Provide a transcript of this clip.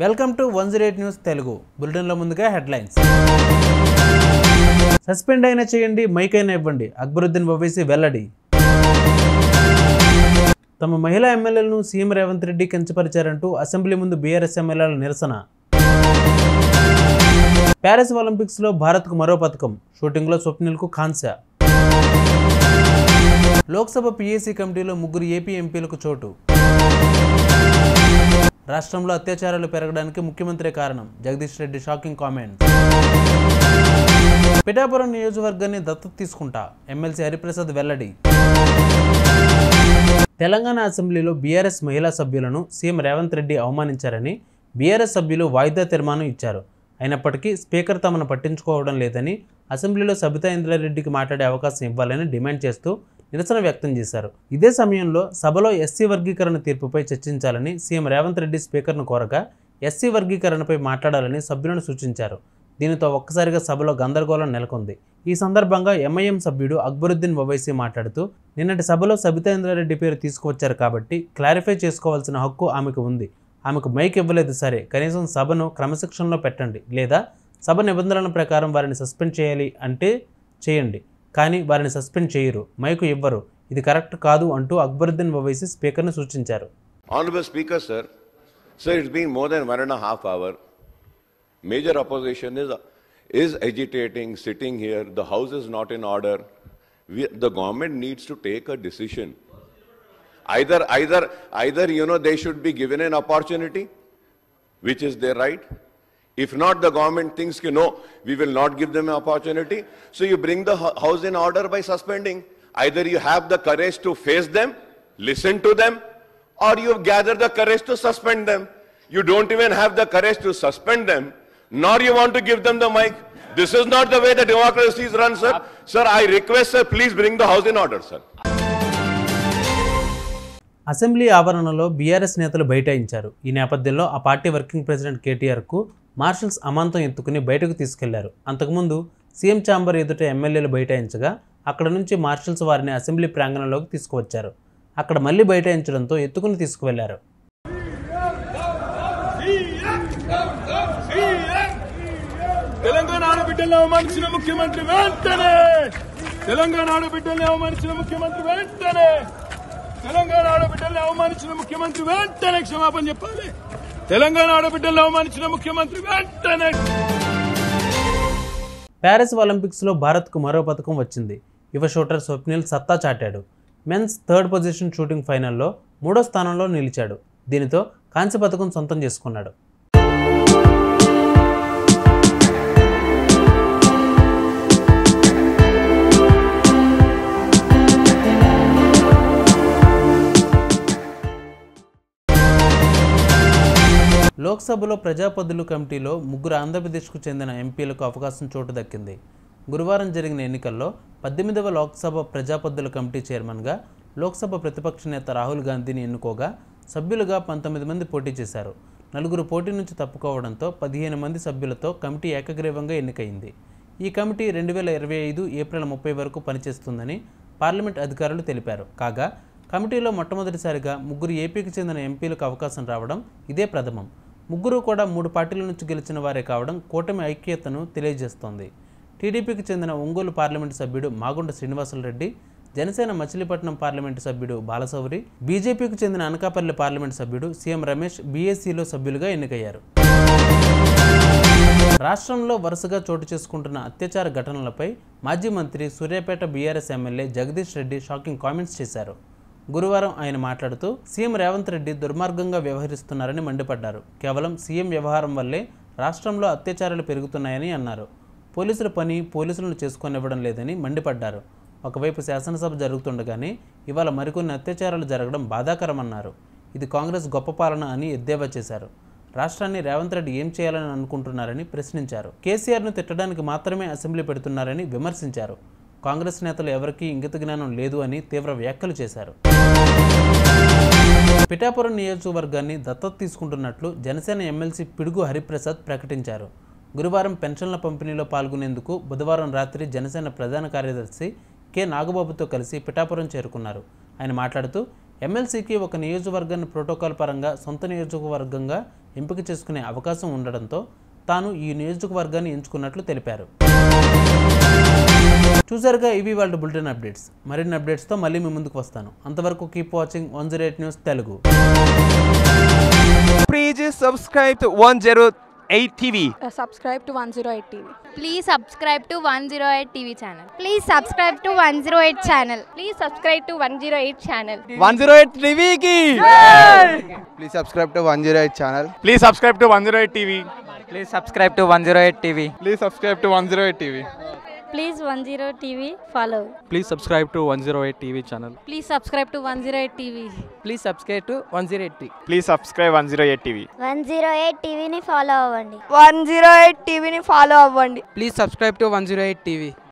Welcome to 108 news Telugu బులెటిన్లో ముందుగా headlines. Suspend అయినా చేయండి, మైక్ అయినా ఇవ్వండి, అక్బరుద్దీన్ ఓవైసీ వెల్లడి. తమ మహిళా ఎమ్మెల్యేలను సీఎం రేవంత్ రెడ్డి కించపరిచారంటూ అసెంబ్లీ ముందు బీఆర్ఎస్ ఎమ్మెల్యేల నిరసన. ప్యారిస్ ఒలింపిక్స్లో భారత్కు మరో పథకం, షూటింగ్లో స్వప్నిల్కు కాంస్య. లోక్సభ పీఏసీ కమిటీలో 3 ఏపీ ఎంపీలకు చోటు. రాష్ట్రంలో అత్యాచారాలు పెరగడానికి ముఖ్యమంత్రి కారణం, జగదీష్ రెడ్డి షాకింగ్ కామెంట్. పిఠాపురం నియోజకవర్గాన్ని దత్తత తీసుకుంటా, ఎమ్మెల్సీ హరిప్రసాద్ వెల్లడి. తెలంగాణ అసెంబ్లీలో బీఆర్ఎస్ మహిళా సభ్యులను సీఎం రేవంత్ రెడ్డి అవమానించారని బీఆర్ఎస్ సభ్యులు వాయిదా తీర్మానం ఇచ్చారు. అయినప్పటికీ స్పీకర్ తమను పట్టించుకోవడం లేదని, అసెంబ్లీలో సబితా ఇంద్రారెడ్డికి మాట్లాడే అవకాశం ఇవ్వాలని డిమాండ్ చేస్తూ నిరసన వ్యక్తం చేశారు. ఇదే సమయంలో సభలో ఎస్సీ వర్గీకరణ తీర్పుపై చర్చించాలని సీఎం రేవంత్ రెడ్డి స్పీకర్ను కోరగా ఎస్సీ వర్గీకరణపై మాట్లాడాలని సభ్యులను సూచించారు. దీనితో ఒక్కసారిగా సభలో గందరగోళం నెలకొంది. ఈ సందర్భంగా ఎంఐఎం సభ్యుడు అక్బరుద్దీన్ ఓవైసీ మాట్లాడుతూ, నిన్నటి సభలో సబితా ఇంద్రారెడ్డి పేరు తీసుకువచ్చారు కాబట్టి క్లారిఫై చేసుకోవాల్సిన హక్కు ఆమెకు ఉంది. ఆమెకు మైక్ ఇవ్వలేదు సరే, కనీసం సభను క్రమశిక్షణలో పెట్టండి, లేదా సభ నిబంధనల ప్రకారం వారిని సస్పెండ్ చేయాలి అంటే చేయండి, కానీ వారిని సస్పెండ్ చేయరు, మైకు ఇవ్వరు, ఇది కరెక్ట్ కాదు అంటూ అక్బరుద్దీన్ ఓవైసీ స్పీకర్ను సూచించారు. Honorable Speaker, sir, it's been more than 1.5 hours. Major opposition is agitating, sitting here. The House is not in order. The government needs to take a decision. Either they should be given an opportunity, which is their right. If not, the government thinks, no, we will not give them an opportunity. So you bring the House in order by suspending. Either you have the courage to face them, listen to them, or you gather the courage to suspend them. You don't even have the courage to suspend them, nor you want to give them the mic. This is not the way the democracy is run, sir. Sir, I request, sir, please bring the House in order, sir. Assembly ఆవరణలో BRS నేతలు బైఠాయించారు. ఈ నేపథ్యంలో ఆ party working president కేటీఆర్కు marshals అమాంతం ఎత్తుకుని బయటకు తీసుకెళ్లారు. అంతకుముందు సీఎం ఛాంబర్ ఎదుట ఎమ్మెల్యేలు బైఠాయించగా అక్కడ నుంచి మార్షల్స్ వారిని అసెంబ్లీ ప్రాంగణంలోకి తీసుకువచ్చారు. అక్కడ మళ్లీ బైఠాయించడంతో ఎత్తుకుని తీసుకువెళ్లారు. తెలంగాణ ఆడబిడ్డల్ని అవమానించిన ముఖ్యమంత్రి వెంటనే, తెలంగాణ ఆడబిడ్డల్ని అవమానించిన ముఖ్యమంత్రి వెంటనే, తెలంగాణ ఆడబిడ్డల్ని అవమానించిన ముఖ్యమంత్రి వెంటనే క్షమాపణ చెప్పాలి. తెలంగాణ ఆడబిడ్డల్ని అవమానించిన ముఖ్యమంత్రి వెంటనే. ప్యారిస్ ఒలింపిక్స్లో భారత్కు మరో పథకం వచ్చింది. యువ షూటర్ స్వప్నిల్ సత్తా చాటాడు. మెన్స్ 3rd పొజిషన్ షూటింగ్ ఫైనల్లో 3వ స్థానంలో నిలిచాడు. దీనితో కాంస్య పథకం సొంతం చేసుకున్నాడు. లోక్సభలో ప్రజాపదులు కమిటీలో 3 ఆంధ్రప్రదేశ్కు చెందిన ఎంపీలకు అవకాశం చోటు దక్కింది. గురువారం జరిగిన ఎన్నికల్లో 18వ లోక్సభ ప్రజాపదుల కమిటీ చైర్మన్గా లోక్సభ ప్రతిపక్ష నేత రాహుల్ గాంధీని ఎన్నుకోగా సభ్యులుగా 19 మంది పోటీ చేశారు. 4 పోటీ నుంచి తప్పుకోవడంతో 15 మంది సభ్యులతో కమిటీ ఏకగ్రీవంగా ఎన్నికైంది. ఈ కమిటీ 2025 ఏప్రిల్ 30 వరకు పనిచేస్తుందని పార్లమెంట్ అధికారులు తెలిపారు. కాగా కమిటీలో మొట్టమొదటిసారిగా 3 ఏపీకి చెందిన ఎంపీలకు అవకాశం రావడం ఇదే ప్రథమం. 3 కూడా 3 పార్టీల నుంచి గెలిచిన వారే కావడం కూటమి ఐక్యతను తెలియజేస్తోంది. టీడీపీకి చెందిన ఒంగోలు పార్లమెంటు సభ్యుడు మాగుంట శ్రీనివాసులరెడ్డి, జనసేన మచిలీపట్నం పార్లమెంటు సభ్యుడు బాలశౌరి, బీజేపీకి చెందిన అనకాపల్లి పార్లమెంటు సభ్యుడు సీఎం రమేష్ బీఎస్సీలో సభ్యులుగా ఎన్నికయ్యారు. రాష్ట్రంలో వరుసగా చోటు చేసుకుంటున్న అత్యాచార ఘటనలపై మాజీ మంత్రి Suryapet BRS MLA Jagadish Reddy shocking comments చేశారు. గురువారం ఆయన మాట్లాడుతూ, సీఎం రేవంత్ రెడ్డి దుర్మార్గంగా వ్యవహరిస్తున్నారని మండిపడ్డారు. కేవలం సీఎం వ్యవహారం వల్లే రాష్ట్రంలో అత్యాచారాలు పెరుగుతున్నాయని అన్నారు. పోలీసుల పని పోలీసులను చేసుకొనివ్వడం లేదని మండిపడ్డారు. ఒకవైపు శాసనసభ జరుగుతుండగానే ఇవాళ మరికొన్ని అత్యాచారాలు జరగడం బాధాకరమన్నారు. ఇది కాంగ్రెస్ గొప్ప పాలన అని ఎద్దేవా చేశారు. రాష్ట్రాన్ని రేవంత్ రెడ్డి ఏం చేయాలని అనుకుంటున్నారని ప్రశ్నించారు. కేసీఆర్ను తిట్టడానికి మాత్రమే అసెంబ్లీ పెడుతున్నారని విమర్శించారు. కాంగ్రెస్ నేతలు ఎవరికీ ఇంగిత జ్ఞానం లేదు అని తీవ్ర వ్యాఖ్యలు చేశారు. పిఠాపురం నియోజకవర్గాన్ని దత్తత తీసుకుంటున్నట్లు జనసేన ఎమ్మెల్సీ పిడుగు హరిప్రసాద్ ప్రకటించారు. గురువారం పెన్షన్ల పంపిణీలో పాల్గొనేందుకు బుధవారం రాత్రి జనసేన ప్రధాన కార్యదర్శి కె నాగబాబుతో కలిసి పిఠాపురం చేరుకున్నారు. ఆయన మాట్లాడుతూ, ఎమ్మెల్సీకి ఒక నియోజకవర్గాన్ని ప్రోటోకాల్ పరంగా సొంత నియోజకవర్గంగా ఎంపిక చేసుకునే అవకాశం ఉండడంతో తాను ఈ నియోజకవర్గాన్ని ఎంచుకున్నట్లు తెలిపారు. చూసారుగా ఇవి వాళ్ళ బులెటిన్ అప్డేట్స్. మరిన్ని అప్డేట్స్తో మళ్ళీ మీ ముందుకు వస్తాను. అంతవరకు keep watching 108 news Telugu. Please subscribe to 108 TV. Subscribe to 108 TV. Please subscribe to 108 TV channel. Please subscribe to 108 channel. Please subscribe to 108 channel. 108 TV ki. Please subscribe to 108 channel. Please subscribe to 108 TV. Please subscribe to 108 TV. Please subscribe to 108 TV. Please 108 TV follow. Please subscribe to 108 TV channel. Please subscribe to 108 TV. Please subscribe to 108 TV. Please subscribe 108 TV. 108 TV ని follow అవ్వండి. 108 TV ని follow అవ్వండి. Please subscribe to 108 TV.